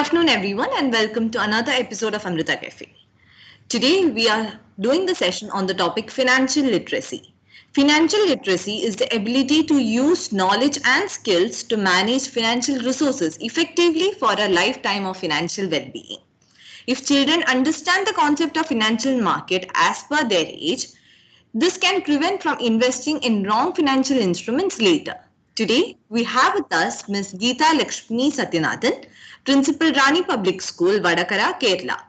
afternoon, everyone, and welcome to another episode of Amrita Cafe. Today, we are doing the session on the topic financial literacy. Financial literacy is the ability to use knowledge and skills to manage financial resources effectively for a lifetime of financial well being. If children understand the concept of financial market as per their age, this can prevent from investing in wrong financial instruments later. Today, we have with us Ms. Geeta Lakshmi Satyanathan, Principal Rani Public School, Vadakara, Kerala,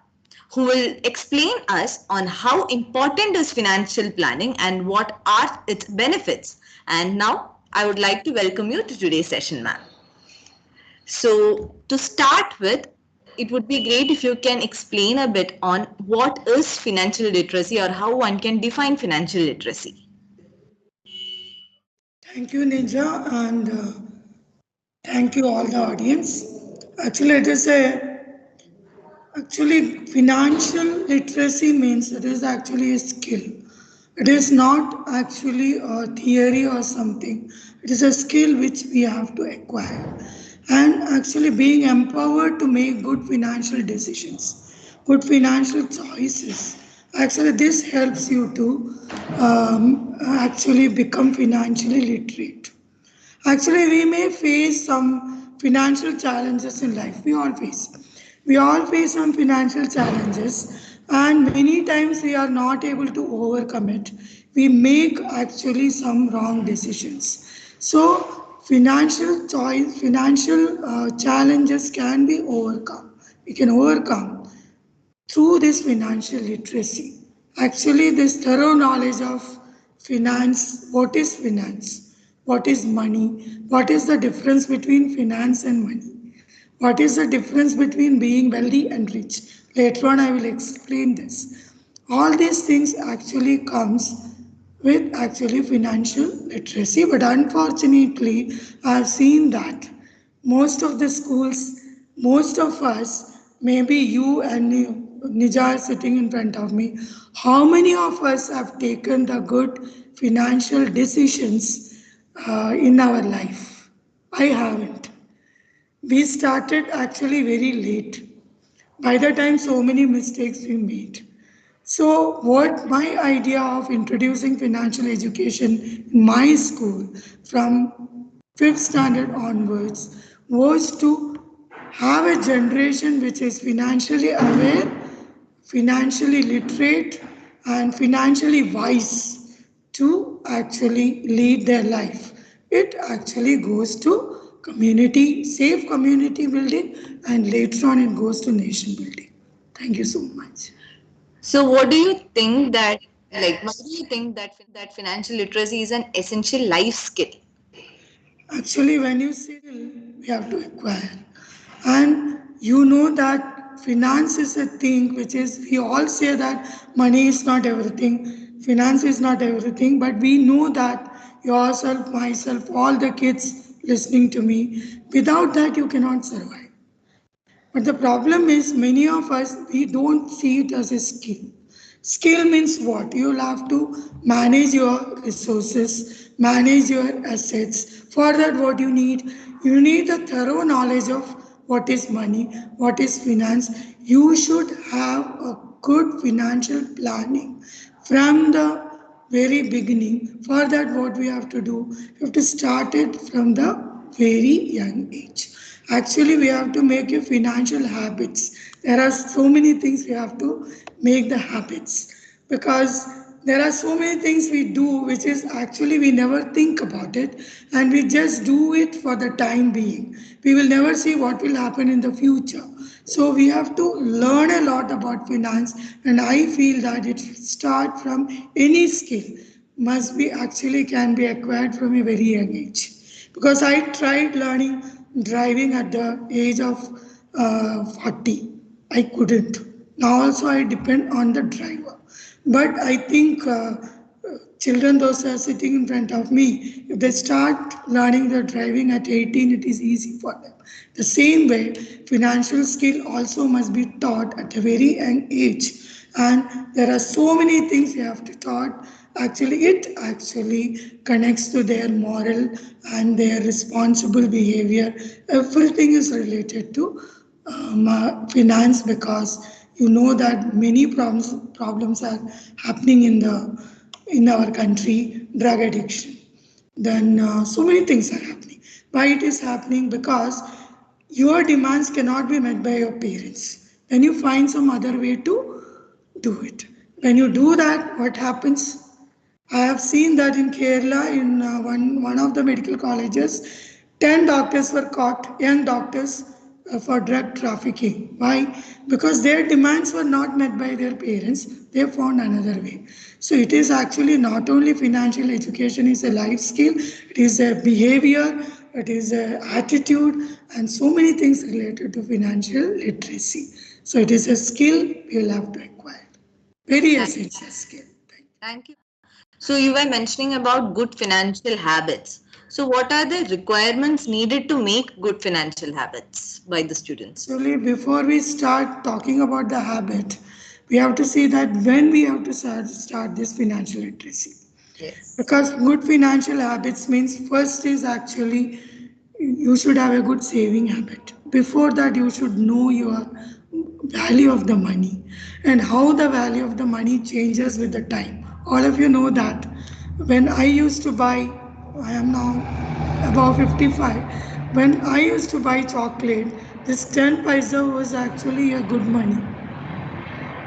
who will explain us on how important is financial planning and what are its benefits. And now, I would like to welcome you to today's session, ma'am. So, to start with, it would be great if you can explain a bit on what is financial literacy or how one can define financial literacy. Thank you, Ninja, and thank you all the audience. Actually, it is a actually financial literacy means it is actually a skill. It is not actually a theory or something. It is a skill which we have to acquire, and actually being empowered to make good financial decisions, good financial choices. Actually, this helps you to actually become financially literate. Actually, we may face some financial challenges in life. We all face. We all face some financial challenges, and many times we are not able to overcome it. We make actually some wrong decisions. So, financial challenges can be overcome. We can overcome through this financial literacy. Actually, this thorough knowledge of finance, what is finance, what is money, what is the difference between finance and money, what is the difference between being wealthy and rich. Later on, I will explain this. All these things actually comes with actually financial literacy, but unfortunately, I have seen that most of the schools, most of us, maybe you and Nija are sitting in front of me, how many of us have taken the good financial decisions in our life? I haven't. We started actually very late. By the time so many mistakes we made. So, what my idea of introducing financial education in my school from 5th standard onwards was to have a generation which is financially aware, financially literate, and financially wise to actually lead their life. It actually goes to community, safe community building, and later on it goes to nation building. Thank you so much. So, what do you think that, why do you think that financial literacy is an essential life skill? Actually, when you say we have to acquire, and you know that finance is a thing which is, we all say that money is not everything, finance is not everything, but we know that yourself, myself, all the kids listening to me, without that you cannot survive. But the problem is, many of us, we don't see it as a skill. Skill means what? You'll have to manage your resources, manage your assets. For that, what you need? You need a thorough knowledge of what is money, what is finance. You should have a good financial planning from the very beginning. For that, what we have to do? We have to start it from the very young age. Actually, we have to make your financial habits. There are so many things we have to make the habits, because there are so many things we do which is actually we never think about it, and we just do it for the time being. We will never see what will happen in the future. So we have to learn a lot about finance, and I feel that it should start from any skill, must be actually can be acquired from a very young age. Because I tried learning driving at the age of 40. I couldn't. Now also I depend on the driver. But I think children, those are sitting in front of me, if they start learning the driving at 18, it is easy for them. The same way, financial skill also must be taught at a very young age. And there are so many things you have to taught. Actually, it actually connects to their moral and their responsible behavior. Everything is related to finance, because you know that many problems are happening in our country. Drug addiction, then so many things are happening. Why it is happening? Because your demands cannot be met by your parents, then you find some other way to do it. When you do that, what happens? I have seen that in Kerala, in one of the medical colleges, 10 doctors were caught, young doctors, for drug trafficking. Why? Because their demands were not met by their parents. They found another way. So it is actually not only financial education is a life skill, it is a behavior, it is a attitude, and so many things related to financial literacy. So it is a skill we will have to acquire. Very essential skill. Thank you. So you were mentioning about good financial habits. So what are the requirements needed to make good financial habits by the students? Actually, before we start talking about the habit, we have to see that when we have to start this financial literacy. Yes. Because good financial habits means first is actually you should have a good saving habit. Before that, you should know your value of the money and how the value of the money changes with the time. All of you know that when I used to buy, I am now above 55, when I used to buy chocolate, this 10 paisa was actually a good money.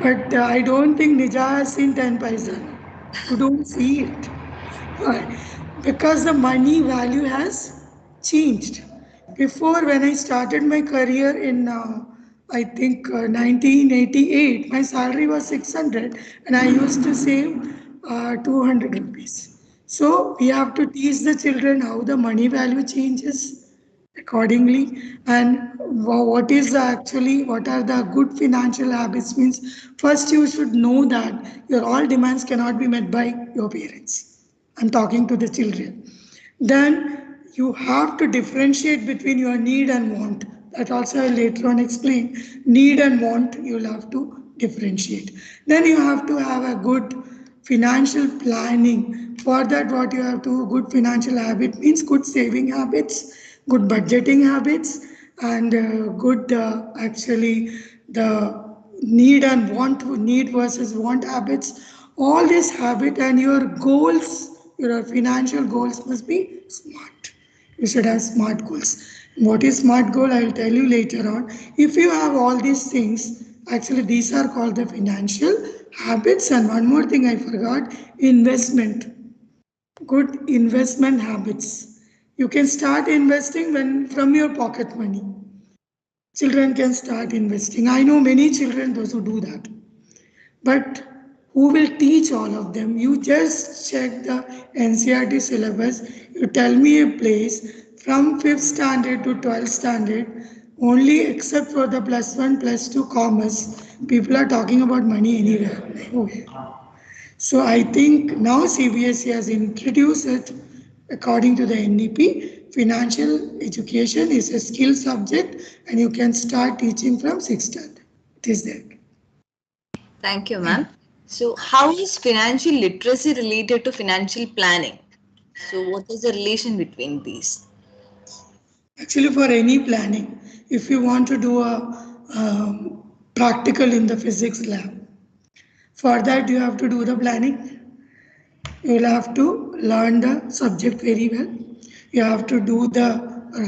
But I don't think Nija has seen 10 paisa. You don't see it. Why? Because the money value has changed. Before, when I started my career in, I think, 1988, my salary was 600 and I used to save 200 rupees. So, we have to teach the children how the money value changes accordingly, and what is actually what are the good financial habits means first you should know that your all demands cannot be met by your parents. I'm talking to the children. Then you have to differentiate between your need and want. That also I'll later on explain. Need and want you'll have to differentiate. Then you have to have a good financial planning. For that, what you have to good financial habit means good saving habits, good budgeting habits, and good actually the need versus want habits. All this habit and your goals, your financial goals must be smart. You should have smart goals. What is smart goal? I will tell you later on. If you have all these things, actually these are called the financial habits. And one more thing I forgot, investment. Good investment habits. You can start investing when from your pocket money. Children can start investing. I know many children those who do that. But who will teach all of them? You just check the NCRT syllabus. You tell me a place from 5th standard to 12th standard, only except for the plus 1, plus 2 commerce, people are talking about money anywhere. Okay. So I think now CBSE has introduced it according to the NEP. Financial education is a skill subject and you can start teaching from 6th standard. It is there. Thank you, ma'am. So how is financial literacy related to financial planning? So what is the relation between these? Actually, for any planning, if you want to do a practical in the physics lab, for that you have to do the planning. You will have to learn the subject very well. You have to do the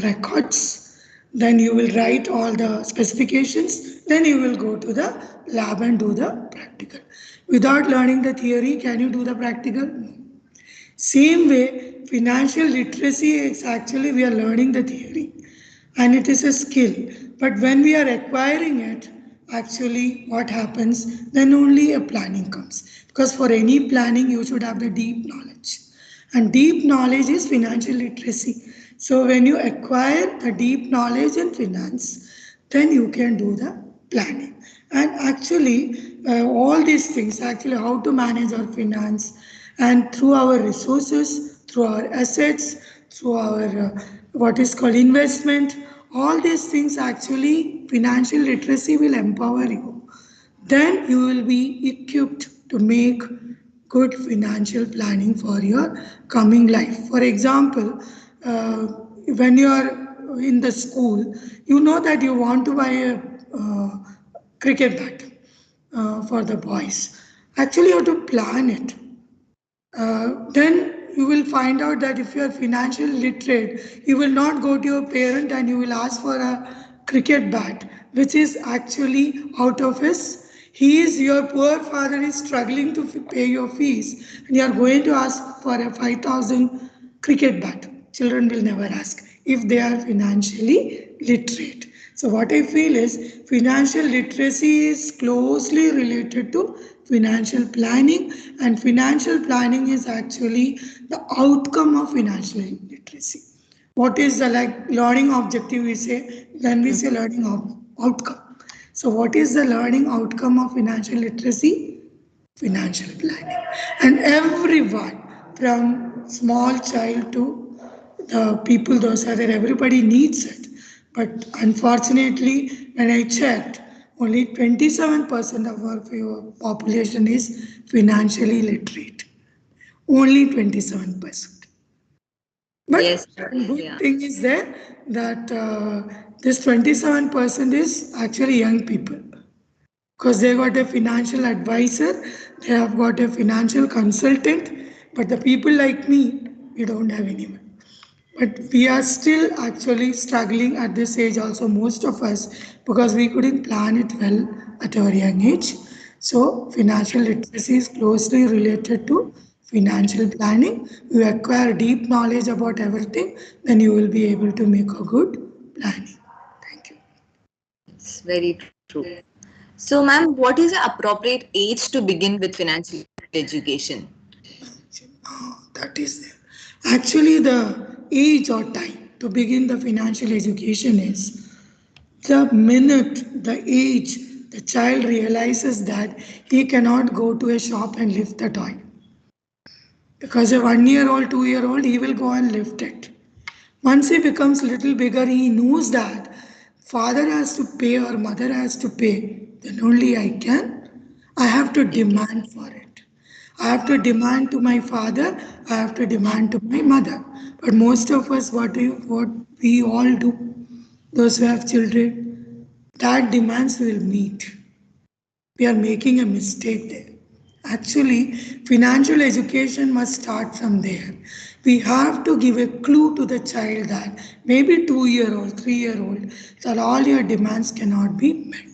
records. Then you will write all the specifications. Then you will go to the lab and do the practical. Without learning the theory, can you do the practical? No. Same way, financial literacy is actually we are learning the theory and it is a skill. But when we are acquiring it, actually what happens, then only a planning comes. Because for any planning, you should have the deep knowledge. And deep knowledge is financial literacy. So when you acquire the deep knowledge in finance, then you can do the planning. And actually, all these things, actually how to manage our finance, and through our resources, through our assets, through our what is called investment, all these things actually financial literacy will empower you. Then you will be equipped to make good financial planning for your coming life. For example, when you are in the school, you know that you want to buy a cricket bat for the boys. Actually, you have to plan it. Then you will find out that if you are financially literate, you will not go to your parent and you will ask for a cricket bat, which is actually out of his. He is your poor father is struggling to pay your fees, and you are going to ask for a 5,000 cricket bat. Children will never ask if they are financially literate. So what I feel is financial literacy is closely related to financial planning, and financial planning is actually the outcome of financial literacy. What is the like learning objective we say, then we say learning outcome. So what is the learning outcome of financial literacy? Financial planning. And everyone from small child to the people those are there, everybody needs it. But unfortunately, when I checked, only 27% of our population is financially literate. Only 27%. Yes. But one good Yeah. thing is there that this 27% is actually young people because they got a financial advisor, they have got a financial consultant, but the people like me, we don't have anyone. But we are still actually struggling at this age, also, most of us, because we couldn't plan it well at our young age. So, financial literacy is closely related to financial planning. You acquire deep knowledge about everything, then you will be able to make a good planning. Thank you. It's very true. So, ma'am, what is the appropriate age to begin with financial education? That is there. Actually, the age or time to begin the financial education is the minute, the age the child realizes that he cannot go to a shop and lift the toy. Because a 1 year old, 2 year old, he will go and lift it. Once he becomes little bigger, he knows that father has to pay or mother has to pay. Then only I can. I have to demand for it. I have to demand to my father. I have to demand to my mother. But most of us, what we all do, those who have children, that demands will meet. We are making a mistake there. Actually, financial education must start from there. We have to give a clue to the child that maybe 2 year old, 3 year old, that all your demands cannot be met.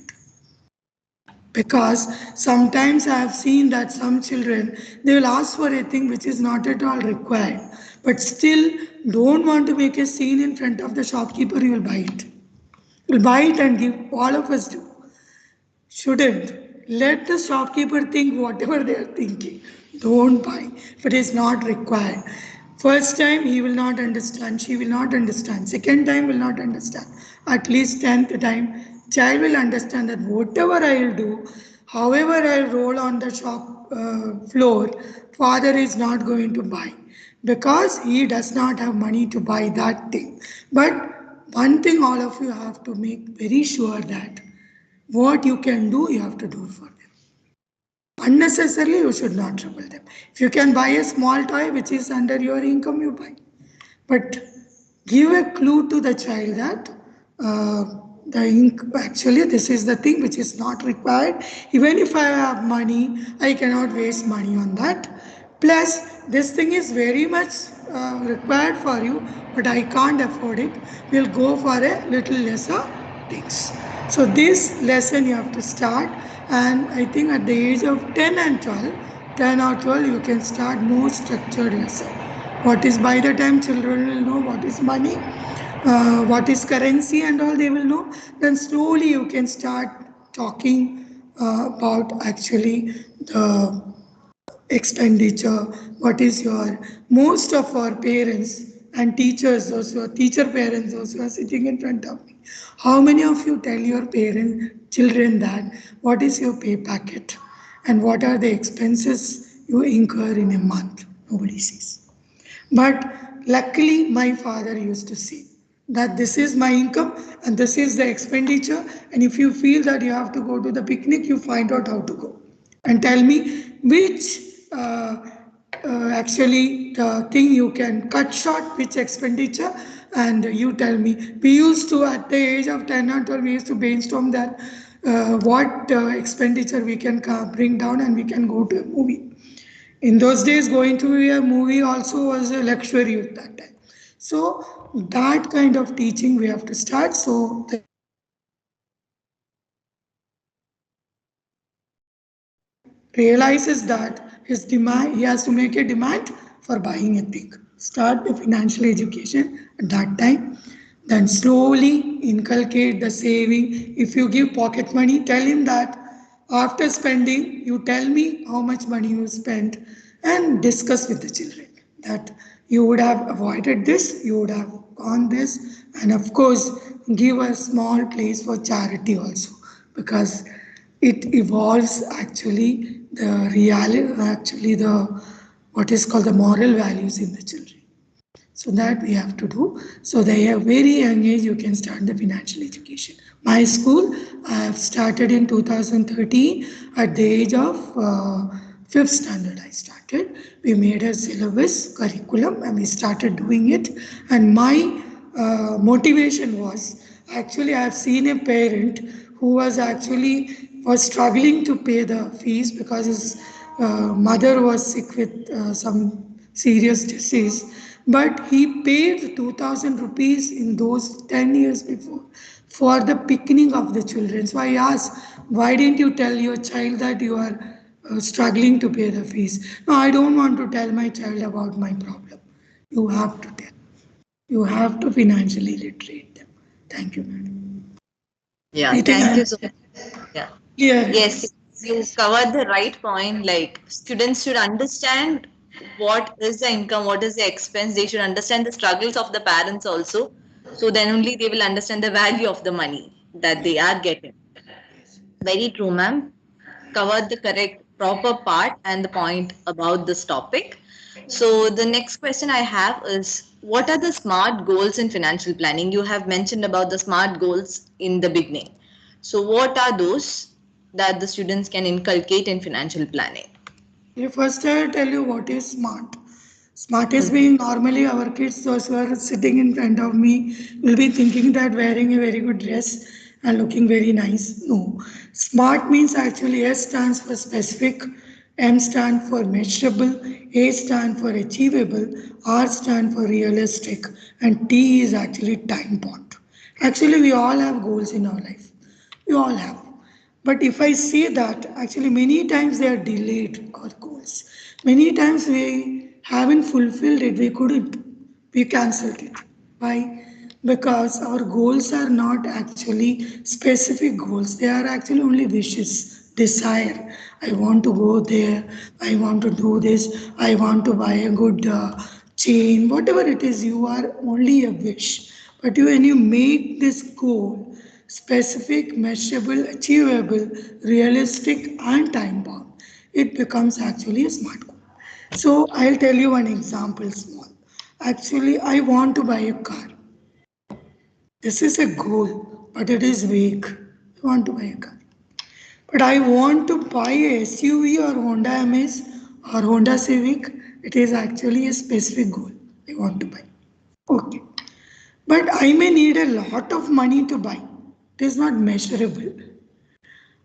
Because sometimes I have seen that some children they will ask for a thing which is not at all required, but still don't want to make a scene in front of the shopkeeper, you will buy it. You will buy it and give, all of us do. Shouldn't. Let the shopkeeper think whatever they are thinking. Don't buy if it is not required. First time he will not understand, she will not understand. Second time will not understand. At least 10th time, child will understand that whatever I will do, however I will roll on the shop floor, father is not going to buy because he does not have money to buy that thing. But one thing all of you have to make very sure that what you can do, you have to do for them. Unnecessarily, you should not trouble them. If you can buy a small toy which is under your income, you buy. But give a clue to the child that actually this is the thing which is not required. Even if I have money, I cannot waste money on that. Plus, this thing is very much required for you, but I can't afford it. We'll go for a little lesser things. So this lesson you have to start, and I think at the age of 10 and 12, 10 or 12, you can start more structured lesson. What is by the time children will know what is money, what is currency and all they will know, then slowly you can start talking about actually the expenditure, what is your, most of our parents and teachers, those who are teacher parents, those who are sitting in front of me, how many of you tell your parents, children that what is your pay packet and what are the expenses you incur in a month? Nobody sees. But luckily, my father used to say that this is my income and this is the expenditure. And if you feel that you have to go to the picnic, you find out how to go. And tell me which actually the thing you can cut short, which expenditure and you tell me. We used to, at the age of 10 or 12, we used to brainstorm that what expenditure we can bring down and we can go to a movie. In those days, going to a movie also was a luxury at that time. So that kind of teaching we have to start. So the child realizes that his demand, he has to make a demand for buying a thing. Start the financial education at that time. Then slowly inculcate the saving. If you give pocket money, tell him that after spending, you tell me how much money you spent and discuss with the children that you would have avoided this, you would have gone this, and of course, give a small place for charity also, because it evolves actually the reality, actually the what is called the moral values in the children. So that we have to do. So they are very young age you can start the financial education. My school I have started in 2013 at the age of fifth standard. I started. We made a syllabus curriculum and we started doing it. And my motivation was actually I have seen a parent who was actually was struggling to pay the fees because his mother was sick with some serious disease, but he paid 2000 rupees in those 10 years before for the picnic of the children. So I asked, why didn't you tell your child that you are struggling to pay the fees? No, I don't want to tell my child about my problem. You have to tell. You have to financially literate them. Thank you, madam. Yeah, Anything thank you else? so much. Yeah. Clear. Yes, you covered the right point. Like students should understand what is the income, what is the expense. They should understand the struggles of the parents also. So then only they will understand the value of the money that they are getting. Very true, ma'am. Covered the correct, proper part and the point about this topic. So the next question I have is, what are the SMART goals in financial planning? You have mentioned about the SMART goals in the beginning. So what are those that the students can inculcate in financial planning? First, I'll tell you what is smart. Smart is being normally our kids, those who are sitting in front of me, will be thinking that wearing a very good dress and looking very nice. No. Smart means actually S stands for specific, M stands for measurable, A stands for achievable, R stands for realistic, and T is actually time bound. Actually, we all have goals in our life. We all have. But if I say that, actually, many times they are delayed, our goals. Many times we haven't fulfilled it, we couldn't. We cancelled it. Why? Because our goals are not actually specific goals, they are actually only wishes, desire. I want to go there, I want to do this, I want to buy a good chain, whatever it is, you are only a wish. But when you make this goal, specific, measurable, achievable, realistic, and time bound, it becomes actually a smart goal. So I'll tell you one example small. Actually, I want to buy a car. This is a goal, but it is vague. I want to buy a car. But I want to buy a SUV or Honda Amaze or Honda Civic. It is actually a specific goal I want to buy. Okay. But I may need a lot of money to buy. It is not measurable.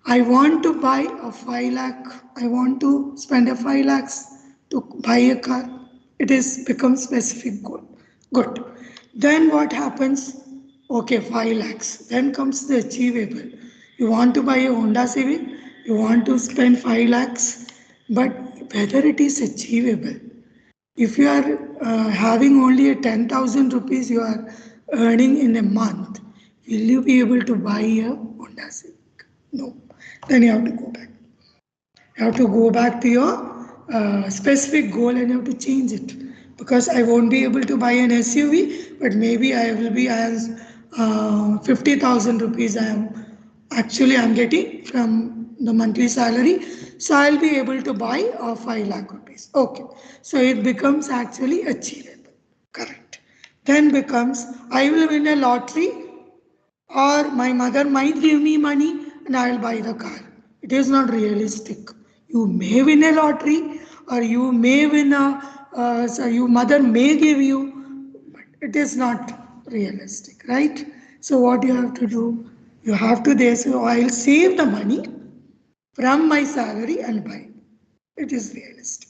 I want to buy a 5 lakh. I want to spend a 5 lakhs to buy a car. It is become specific goal. Good. Then what happens? Okay, 5 lakhs. Then comes the achievable. You want to buy a Honda Civic. You want to spend 5 lakhs. But whether it is achievable. If you are having only a 10,000 rupees you are earning in a month, will you be able to buy a Honda Civic? No. Then you have to go back. You have to go back to your specific goal and you have to change it. Because I won't be able to buy an SUV, but maybe I will be as 50,000 rupees I'm getting from the monthly salary. So I'll be able to buy 5 lakh rupees. Okay. So it becomes actually achievable. Correct. Then becomes I will win a lottery or my mother might give me money and I'll buy the car. It is not realistic. You may win a lottery or you may win a, so your mother may give you, but it is not realistic, right? So what you have to do, you have to there, so I'll save the money from my salary and buy. It is realistic.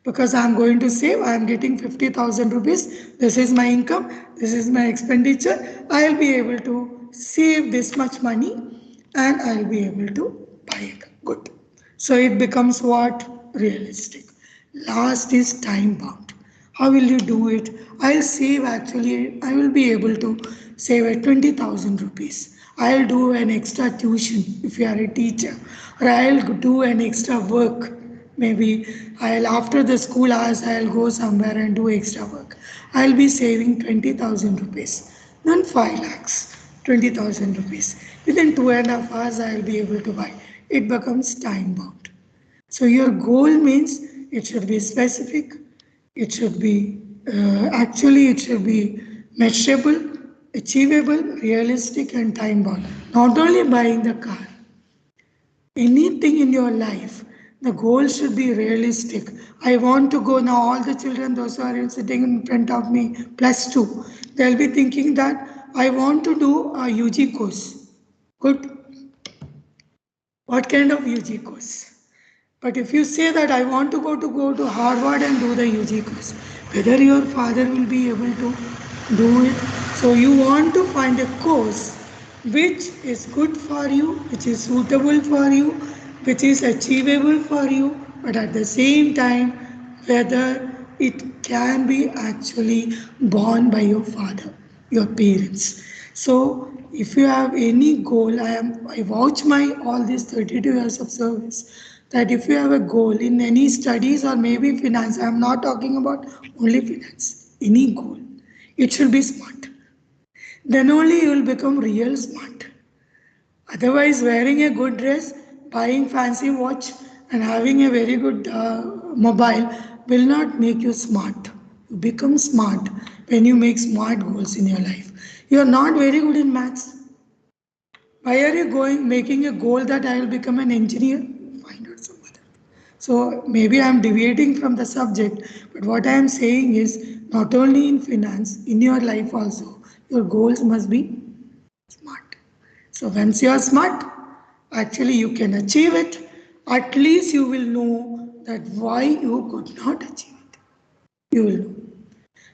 Because I'm going to save, I'm getting 50,000 rupees. This is my income, this is my expenditure. I'll be able to save this much money and I'll be able to buy a good. So it becomes what? Realistic. Last is time bound. How will you do it? I'll save actually, I will be able to save at 20,000 rupees. I'll do an extra tuition if you are a teacher, or I'll do an extra work. Maybe I'll after the school hours I'll go somewhere and do extra work. I'll be saving 20,000 rupees. Then 5 lakhs, 20,000 rupees. Within 2.5 hours I'll be able to buy. It becomes time bound. So your goal means it should be specific, it should be it should be measurable, achievable, realistic, and time bound. Not only buying the car, anything in your life, the goal should be realistic. I want to go now. All the children, those who are sitting in front of me, plus two, they'll be thinking that I want to do a UG course. Good. What kind of UG course? But if you say that I want to go to Harvard and do the UG course, whether your father will be able to do it. So you want to find a course which is good for you, which is suitable for you, which is achievable for you, but at the same time whether it can be actually borne by your father, your parents. So if you have any goal, I vouch my all these 32 years of service that if you have a goal in any studies or maybe finance, I am not talking about only finance, any goal, it should be smart. Then only you will become real smart. Otherwise, wearing a good dress, buying fancy watch, and having a very good mobile will not make you smart. You become smart when you make smart goals in your life. You are not very good in maths. Why are you going making a goal that I will become an engineer? Find out some other. So maybe I am deviating from the subject, but what I am saying is not only in finance, in your life also, your goals must be smart. So once you are smart, actually you can achieve it. At least you will know that why you could not achieve it. You will know.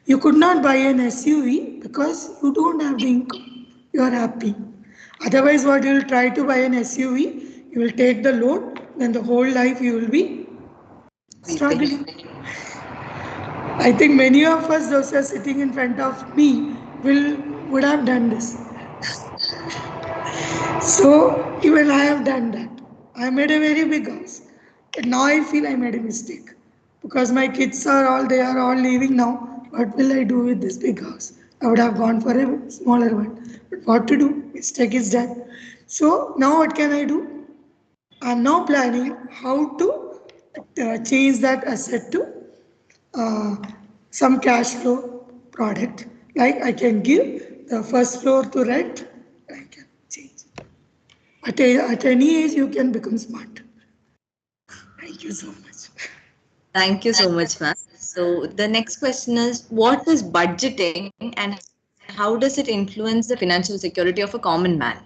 You could not buy an SUV because you don't have the income. You are happy. Otherwise, what you will try to buy an SUV, you will take the loan, then the whole life you will be Weeping. struggling. I think many of us, those who are sitting in front of me, would have done this. So even I have done that. I made a very big house. But now I feel I made a mistake. Because my kids they are all leaving now. What will I do with this big house? I would have gone for a smaller one. But what to do? Mistake is done. So now what can I do? I'm now planning how to change that asset to uh, some cash flow product. Like I can give the first floor to rent. I can change. At any age, you can become smart. Thank you so much. Thank you so much, ma'am. So the next question is, what is budgeting and how does it influence the financial security of a common man?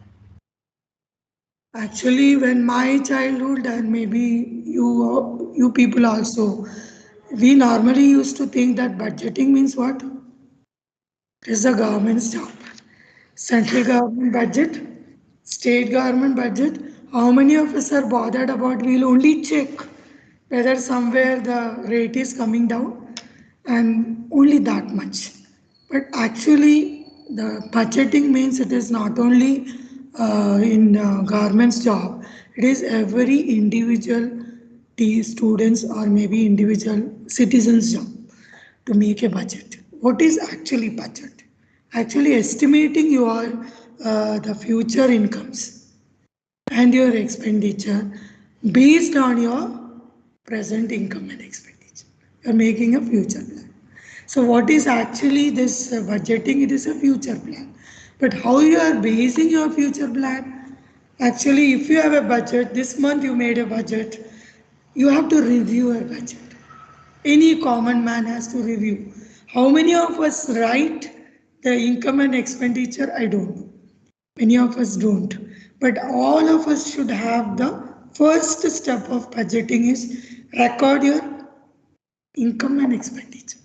Actually, when my childhood and maybe you people also, we normally used to think that budgeting means what? It is the government's job. Central government budget, state government budget. How many of us are bothered about? We'll only check whether somewhere the rate is coming down and only that much. But actually, the budgeting means it is not only in government's job, it is every individual students or maybe individual citizens' job to make a budget. What is actually budget? Actually estimating your the future incomes and your expenditure based on your present income and expenditure. You are making a future plan. So what is actually this budgeting? It is a future plan. But how you are basing your future plan? Actually, if you have a budget, this month you made a budget, you have to review a budget. Any common man has to review. How many of us write The income and expenditure, I don't know. Many of us don't. But all of us should have the first step of budgeting is record your income and expenditure.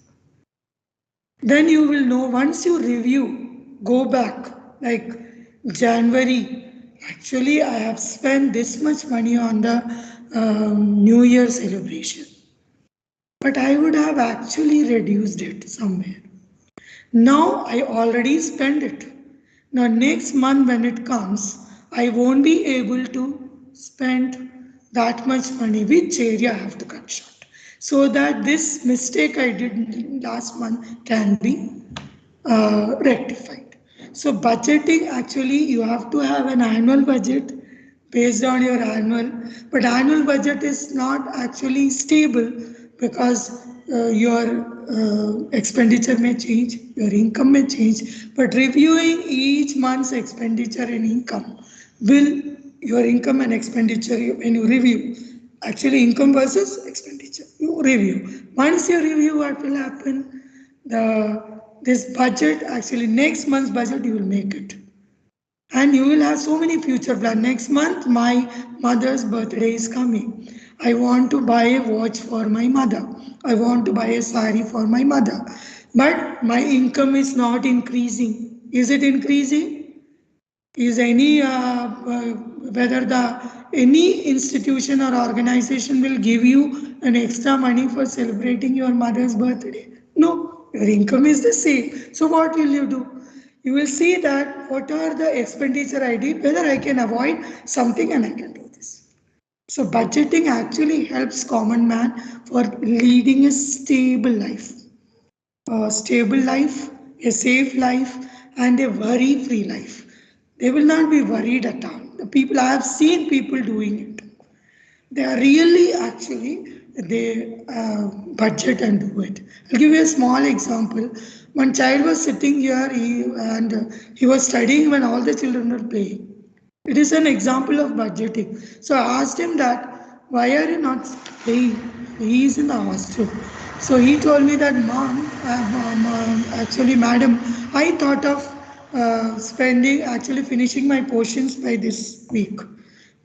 Then you will know once you review, go back like January. Actually, I have spent this much money on the New Year celebration, but I would have actually reduced it somewhere. Now I already spent it. Now next month when it comes, I won't be able to spend that much money. Which area I have to cut short? So that this mistake I did last month can be rectified. So budgeting, actually you have to have an annual budget based on your annual, but annual budget is not actually stable because your expenditure may change, your income may change, but reviewing each month's expenditure and income will, your income and expenditure, when you review, actually income versus expenditure, you review. Once you review, what will happen? This budget, actually next month's budget you will make it, and you will have so many future plans. Next month my mother's birthday is coming. I want to buy a watch for my mother. I want to buy a sari for my mother, but my income is not increasing. Is it increasing? Is any whether the any institution or organization will give you an extra money for celebrating your mother's birthday? No, your income is the same. So what will you do? You will see that what are the expenditure I did, whether I can avoid something and I can do this. So budgeting actually helps common man for leading a stable life, a safe life, and a worry-free life. They will not be worried at all. The people, I have seen people doing it. They are really actually, they budget and do it. I'll give you a small example. One child was sitting here and he was studying when all the children were playing. It is an example of budgeting. So I asked him that, why are you not paying? He is in the hostel. So he told me that, actually, madam, I thought of actually finishing my portions by this week.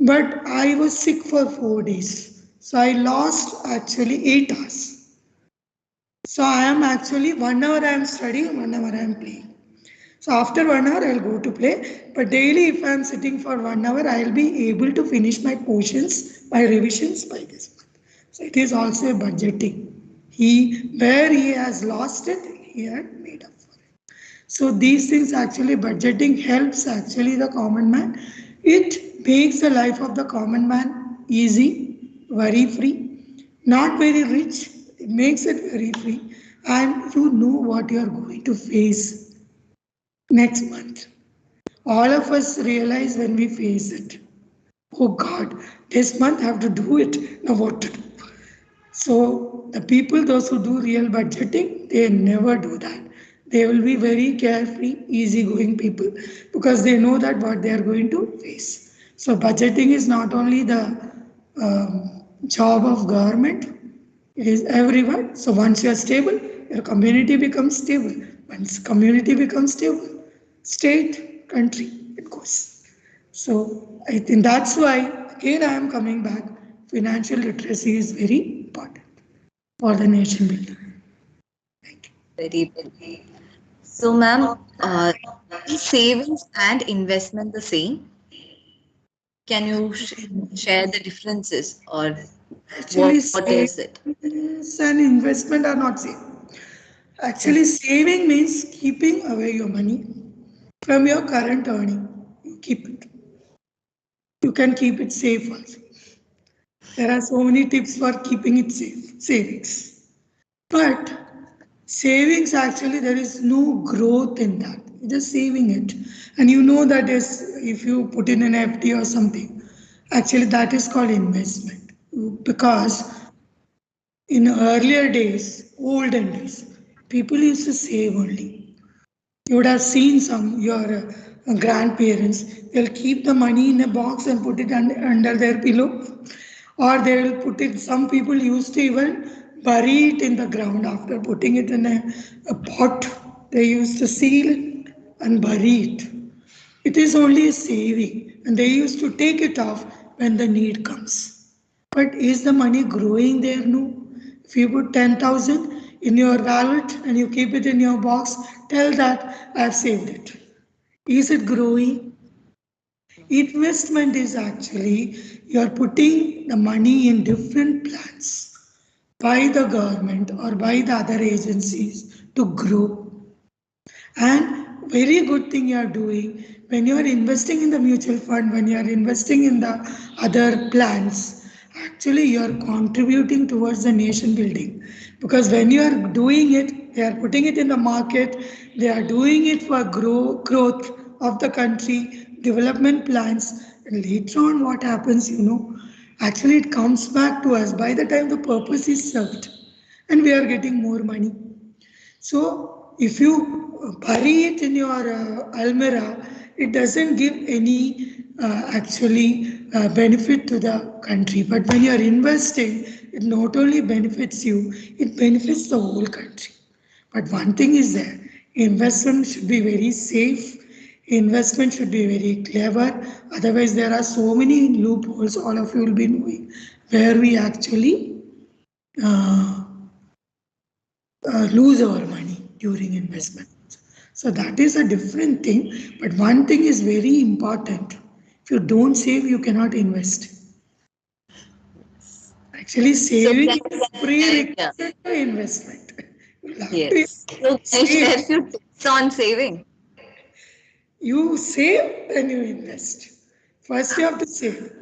But I was sick for 4 days. So I lost actually 8 hours. So I am actually 1 hour I am studying, 1 hour I am playing. So after 1 hour, I'll go to play. But daily, if I'm sitting for 1 hour, I'll be able to finish my portions, my revisions by this month. So it is also a budgeting. Where he has lost it, he had made up for it. So these things actually, budgeting helps actually the common man. It makes the life of the common man easy, worry free, not very rich. It makes it very free, and you know what you are going to face next month. All of us realize when we face it. Oh God, this month I have to do it. Now what to do? So the people, those who do real budgeting, they never do that. They will be very carefree, easygoing people because they know that what they are going to face. So budgeting is not only the job of government, it is everyone. So once you are stable, your community becomes stable. Once community becomes stable, state, country, it goes. So I think that's why again I am coming back. Financial literacy is very important for the nation building. Thank you. Very well. So, ma'am, is savings and investment the same? Can you share the differences or Actually, what is it? savings and investment are not same. Actually, saving means keeping away your money from your current earning. You keep it. You can keep it safe also. There are so many tips for keeping it safe. Savings. But savings, actually there is no growth in that. You're just saving it. And you know that is, if you put in an FD or something, actually that is called investment. Because in earlier days, olden days, people used to save only. You would have seen your grandparents, they'll keep the money in a box and put it under their pillow, or they will put it, some people used to even bury it in the ground after putting it in a pot. they used to seal it and bury it. It is only a saving, and they used to take it off when the need comes. But is the money growing there? No. If you put 10,000 in your wallet and you keep it in your box, tell that I have saved it. Is it growing? Investment is actually you are putting the money in different plans by the government or by the other agencies to grow. And very good thing you are doing when you are investing in the mutual fund, when you are investing in the other plans, actually you are contributing towards the nation building. Because when you are doing it, they are putting it in the market, they are doing it for growth of the country, development plans, and later on what happens, actually it comes back to us by the time the purpose is served and we are getting more money. So if you bury it in your almirah, it doesn't give any benefit to the country. But when you are investing, it not only benefits you, it benefits the whole country. But one thing is there, investment should be very safe, investment should be very clever. Otherwise, there are so many loopholes, all of you will be knowing, where we actually uh, lose our money during investment. So that is a different thing. But one thing is very important. If you don't save, you cannot invest. Actually, So saving can is you share, yeah, prerequisite to investment. You have to yes. So can you save. share a few tips on saving? You save, then you invest. First, you have to save.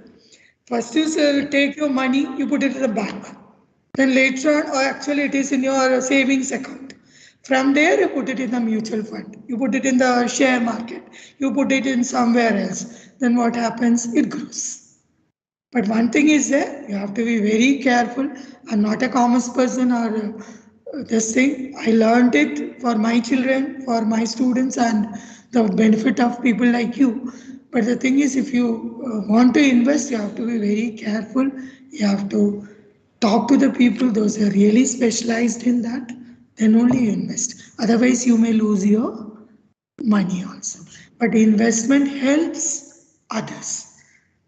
First, you take your money, you put it in the bank. Then later on, or actually, it is in your savings account. From there, you put it in the mutual fund. You put it in the share market. You put it in somewhere else. Then what happens? It grows. But one thing is there, you have to be very careful. I'm not a commerce person or this thing. I learned it for my children, for my students, and the benefit of people like you. But the thing is, if you want to invest, you have to be very careful. You have to talk to the people, those who are really specialized in that. Then only you invest. Otherwise, you may lose your money also. But investment helps others,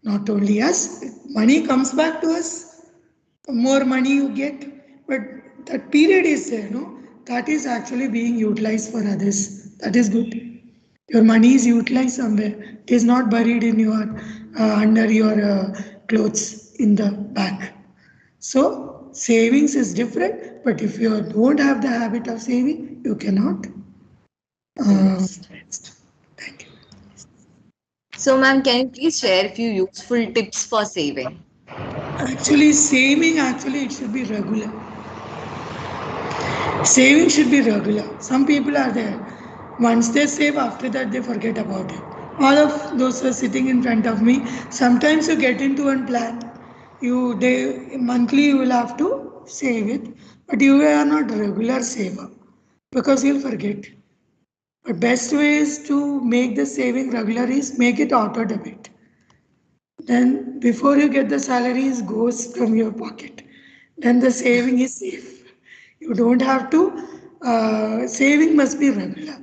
not only us. Money comes back to us, more money you get, but that period is there, no? That is actually being utilized for others. That is good. Your money is utilized somewhere. It is not buried in your under your clothes in the bank. So savings is different, but if you don't have the habit of saving, you cannot Invest. invest. Thank you. So, ma'am, can you please share a few useful tips for saving? Actually, saving actually it should be regular. Saving should be regular. Some people are there. Once they save, after that they forget about it. All of those are sitting in front of me. Sometimes you get into one plan. Monthly you will have to save it, but you are not regular saver because you'll forget. But best way is to make the saving regular is make it auto debit. Then before you get the salary, it goes from your pocket. Then the saving is safe. You don't have to. Saving must be regular.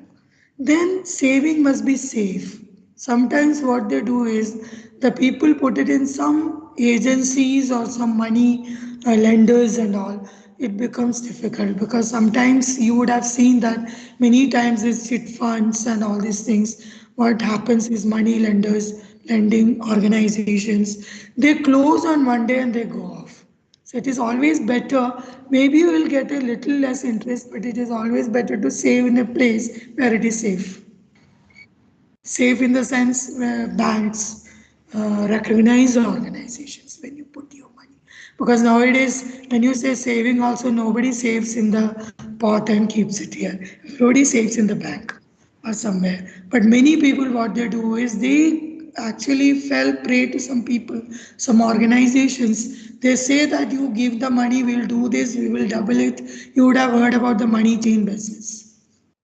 Then saving must be safe. Sometimes what they do is the people put it in some agencies or some money lenders and all. It becomes difficult because sometimes you would have seen that many times it's chit funds and all these things. What happens is money lenders, lending organizations, they close on one day and they go off. So it is always better. Maybe you will get a little less interest, but it is always better to save in a place where it is safe. Safe in the sense where banks recognize organizations when you put your money. Because nowadays, when you say saving, also nobody saves in the pot and keeps it here. Everybody saves in the bank or somewhere. But many people, what they do is they actually fell prey to some people, some organizations. They say that you give the money, we'll do this, we will double it. You would have heard about the money chain business.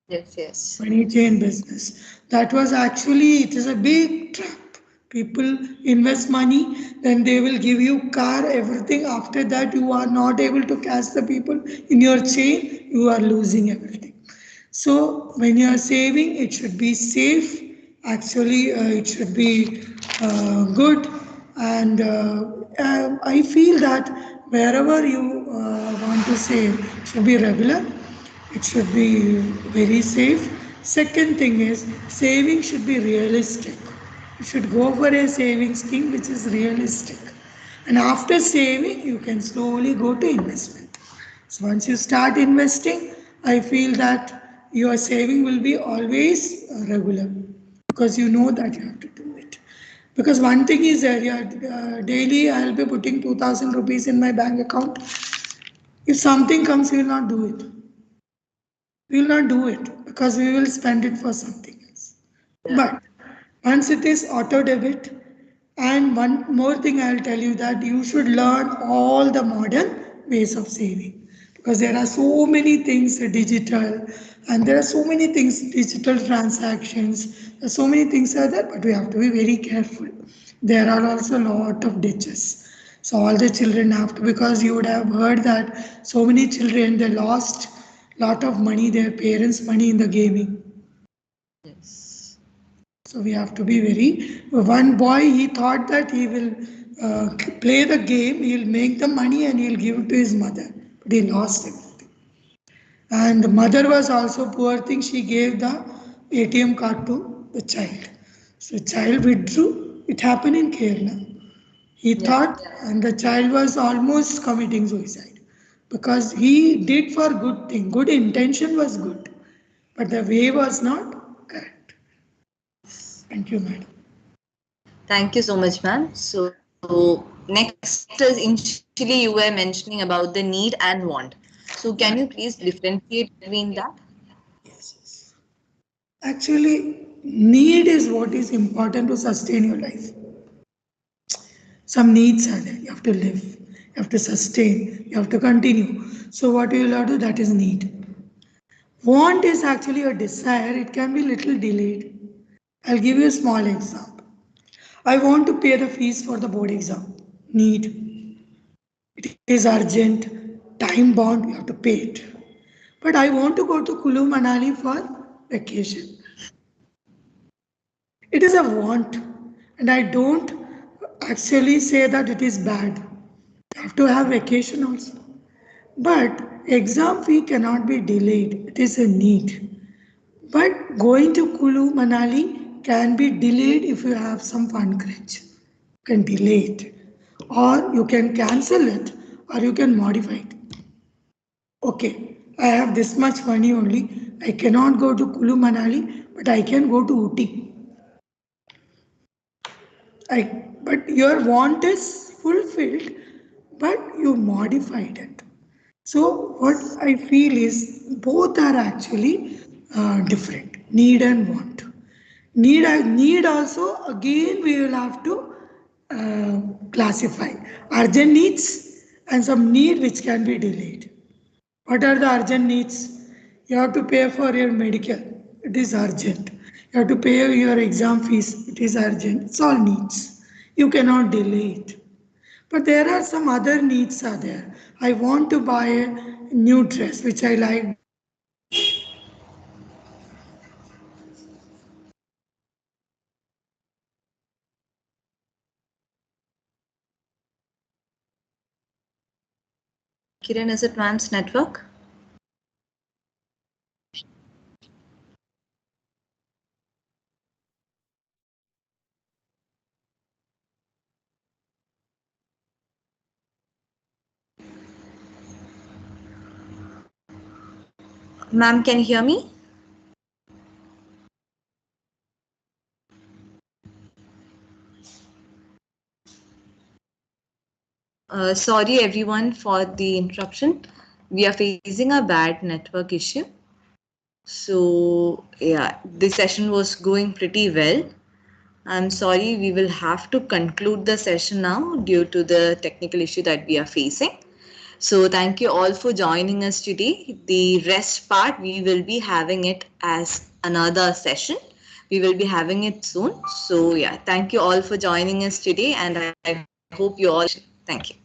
Yes, yes. Money chain business. That was actually, it is a big trap. People invest money, then they will give you car, everything. After that, you are not able to catch the people in your chain, you are losing everything. So when you are saving, it should be safe. Actually, it should be good. And I feel that wherever you want to save, it should be regular. It should be very safe. Second thing is saving should be realistic. You should go for a saving scheme which is realistic. And after saving, you can slowly go to investment. So once you start investing, I feel that your saving will be always regular because you know that you have to do it. Because one thing is that daily I'll be putting 2000 rupees in my bank account. If something comes, we will not do it. We will not do it because we will spend it for something else. But once it is auto debit, and one more thing I'll tell you that you should learn all the modern ways of saving because there are so many things digital and there are so many things digital transactions. So many things are there, but we have to be very careful. There are also a lot of ditches. So all the children have to because you would have heard that so many children they lost lot of money, their parents' money in the gaming. Yes. So we have to be very. One boy he thought that he will play the game, he'll make the money and he'll give it to his mother, but he lost everything. And the mother was also poor thing. She gave the ATM card to the child. So child withdrew. It happened in Kerala. He Yeah. thought, and the child was almost committing suicide because he did for good thing. Good intention was good, but the way was not correct. Thank you, madam. Thank you so much, ma'am. So next is initially you were mentioning about the need and want. So can you please differentiate between that? Yes, yes. Actually, need is what is important to sustain your life. Some needs are there. You have to live, you have to sustain, you have to continue. So what you will have to do, that is need. Want is actually a desire. It can be little delayed. I'll give you a small example. I want to pay the fees for the board exam. Need. It is urgent, time bound, you have to pay it. But I want to go to Kulu Manali for vacation. It is a want, and I don't actually say that it is bad. You have to have vacation also. But exam fee cannot be delayed. It is a need. But going to Kulu Manali can be delayed if you have some fund crunch. You can delay it. Or you can cancel it or you can modify it. Okay, I have this much money only. I cannot go to Kulu Manali, but I can go to Uti. But your want is fulfilled, but you modified it. So what I feel is both are actually different. Need and want. Need also again we will have to classify urgent needs and some need which can be delayed. What are the urgent needs? You have to pay for your medical. It is urgent. You have to pay your exam fees. It is urgent. It's all needs. You cannot delay it. But there are some other needs are there. I want to buy a new dress which I like, but I don't have the money. Kiran, is it ma'am's network? Ma'am, can you hear me? Sorry everyone for the interruption. We are facing a bad network issue. So yeah, this session was going pretty well. I'm sorry, we will have to conclude the session now due to the technical issue that we are facing. So thank you all for joining us today. The rest part, we will be having it as another session. We will be having it soon. So yeah, thank you all for joining us today and I hope you all. Thank you.